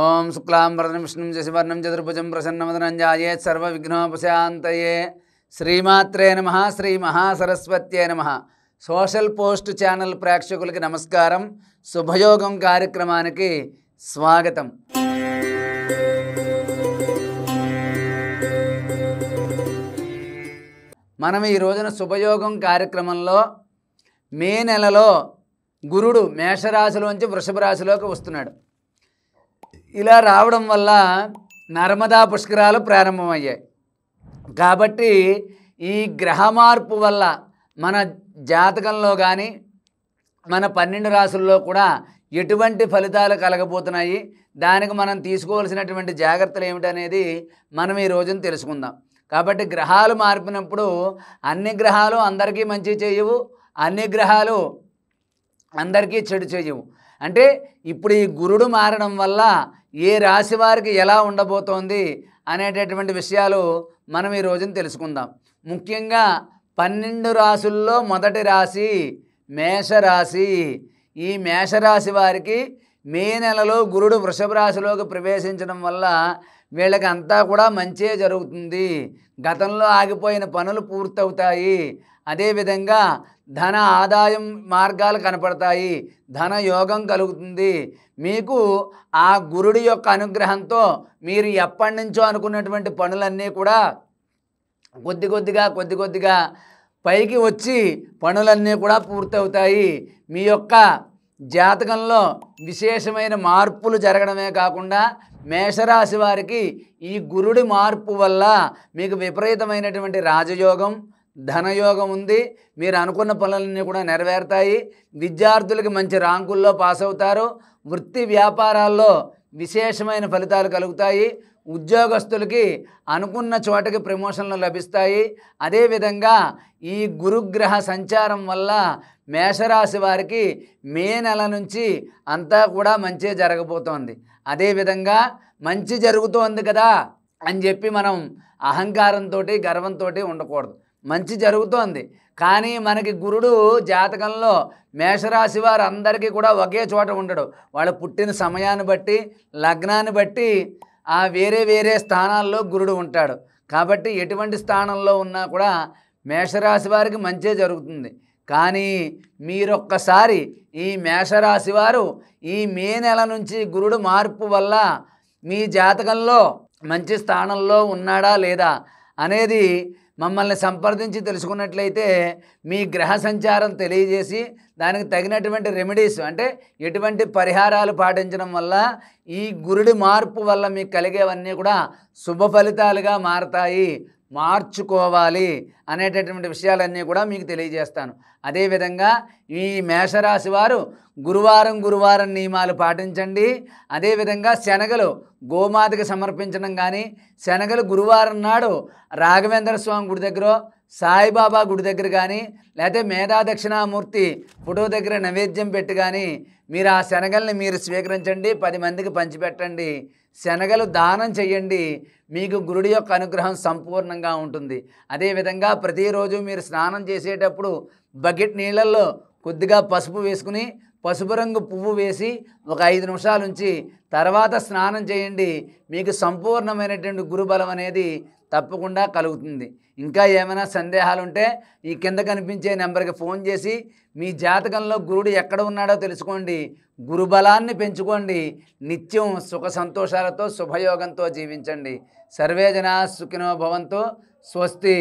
ఓం శుక్లాంబరధరం విష్ణుం శశివర్ణం చతుర్భుజం ప్రసన్నవదనం ధ్యాయేత్ సర్వవిఘ్నోపశాంతయే. శ్రీమాత్రే నమః. శ్రీ మహాసరస్వత్యే నమః. సోషల్ పోస్ట్ ఛానల్ ప్రేక్షకులకి నమస్కారం. శుభయోగం కార్యక్రమానికి స్వాగతం. మనం ఈ రోజున శుభయోగం కార్యక్రమంలో మే నెలలో గురుడు మేషరాశిలోంచి వృషభ రాశిలోకి వస్తున్నాడు. ఇలా రావడం వల్ల నర్మదా పుష్కరాలు ప్రారంభమయ్యాయి. కాబట్టి ఈ గ్రహ మార్పు వల్ల మన జాతకంలో కానీ మన 12 రాశుల్లో కూడా ఎటువంటి ఫలితాలు కలగబోతున్నాయి, దానికి మనం తీసుకోవాల్సినటువంటి జాగ్రత్తలు ఏమిటనేది మనం ఈ రోజున తెలుసుకుందాం. కాబట్టి గ్రహాలు మారినప్పుడు అన్ని గ్రహాలు అందరికీ మంచి చేయవు, అన్ని గ్రహాలు అందరికీ చెడు చేయవు. అంటే ఇప్పుడు ఈ గురుడు మారడం వల్ల ఏ రాశి వారికి ఎలా ఉండబోతోంది అనేటటువంటి విషయాలు మనం ఈ రోజున తెలుసుకుందాం. ముఖ్యంగా 12 రాశుల్లో మొదటి రాశి మేషరాశి. ఈ మేషరాశి వారికి మే నెలలో గురుడు వృషభ రాశిలోకి ప్రవేశించడం వల్ల వీళ్ళకి అంతా కూడా మంచే జరుగుతుంది. గతంలో ఆగిపోయిన పనులు పూర్తవుతాయి. అదేవిధంగా ధన ఆదాయం మార్గాలు కనపడతాయి, ధన యోగం కలుగుతుంది. మీకు ఆ గురుడి యొక్క అనుగ్రహంతో మీరు ఎప్పటి నుంచో అనుకున్నటువంటి పనులన్నీ కూడా కొద్ది కొద్దిగా పైకి వచ్చి పనులన్నీ కూడా పూర్తవుతాయి. మీ యొక్క జాతకంలో విశేషమైన మార్పులు జరగడమే కాకుండా మేషరాశి వారికి ఈ గురుడి మార్పు వల్ల మీకు విపరీతమైనటువంటి రాజయోగం, ధనయోగం ఉంది. మీరు అనుకున్న పనులన్నీ కూడా నెరవేరుతాయి. విద్యార్థులకి మంచి ర్యాంకుల్లో పాస్ అవుతారు. వృత్తి వ్యాపారాల్లో విశేషమైన ఫలితాలు కలుగుతాయి. ఉద్యోగస్తులకి అనుకున్న చోటకి ప్రమోషన్లు లభిస్తాయి. అదేవిధంగా ఈ గురుగ్రహ సంచారం వల్ల మేషరాశి వారికి మే నెల నుంచి అంతా కూడా మంచి జరగబోతోంది. అదేవిధంగా మంచి జరుగుతోంది కదా అని చెప్పి మనం అహంకారంతో గర్వంతో ఉండకూడదు. మంచి జరుగుతోంది, కానీ మనకి గురుడు జాతకంలో మేషరాశి వారు అందరికీ కూడా ఒకే చోట ఉండడు. వాళ్ళు పుట్టిన సమయాన్ని బట్టి, లగ్నాన్ని బట్టి వేరే స్థానాల్లో గురుడు ఉంటాడు. కాబట్టి ఎటువంటి స్థానంలో ఉన్నా కూడా మేషరాశి వారికి మంచే జరుగుతుంది. కానీ మీరొక్కసారి ఈ మేషరాశి వారు ఈ మే నెల నుంచి గురుడు మార్పు వల్ల మీ జాతకంలో మంచి స్థానంలో ఉన్నాడా లేదా అనేది మమ్మల్ని సంప్రదించి తెలుసుకున్నట్లయితే మీ గ్రహ సంచారం తెలియజేసి దానికి తగినటువంటి రెమెడీస్, అంటే ఎటువంటి పరిహారాలు పాటించడం వల్ల ఈ గురుడి మార్పు వల్ల మీకు కలిగేవన్నీ కూడా శుభ ఫలితాలుగా మారతాయి, మార్చుకోవాలి అనేటటువంటి విషయాలన్నీ కూడా మీకు తెలియజేస్తాను. అదేవిధంగా ఈ మేషరాశి వారు గురువారం నియమాలు పాటించండి. అదేవిధంగా శనగలు గోమాతకి సమర్పించడం కానీ, శనగలు గురువారం నాడు రాఘవేంద్ర స్వామి గుడి దగ్గర, సాయిబాబా గుడి దగ్గర కానీ, లేకపోతే మేధా దక్షిణామూర్తి ఫోటో దగ్గర నైవేద్యం పెట్టి కానీ మీరు ఆ శనగల్ని మీరు స్వీకరించండి. 10 మందికి పంచిపెట్టండి. శనగలు దానం చేయండి. మీకు గురుడి యొక్క అనుగ్రహం సంపూర్ణంగా ఉంటుంది. అదేవిధంగా ప్రతిరోజు మీరు స్నానం చేసేటప్పుడు బకెట్ నీళ్ళల్లో కొద్దిగా పసుపు వేసుకుని, పసుపు రంగు పువ్వు వేసి ఒక 5 నిమిషాల నుంచి తర్వాత స్నానం చేయండి. మీకు సంపూర్ణమైనటువంటి గురుబలం అనేది తప్పకుండా కలుగుతుంది. ఇంకా ఏమైనా సందేహాలు ఉంటే ఈ కింద కనిపించే నెంబర్కి ఫోన్ చేసి మీ జాతకంలో గురుడు ఎక్కడ ఉన్నాడో తెలుసుకోండి. గురుబలాన్ని పెంచుకోండి. నిత్యం సుఖ సంతోషాలతో శుభయోగంతో జీవించండి. సర్వే జనా సుఖినో భవంతు. స్వస్తి.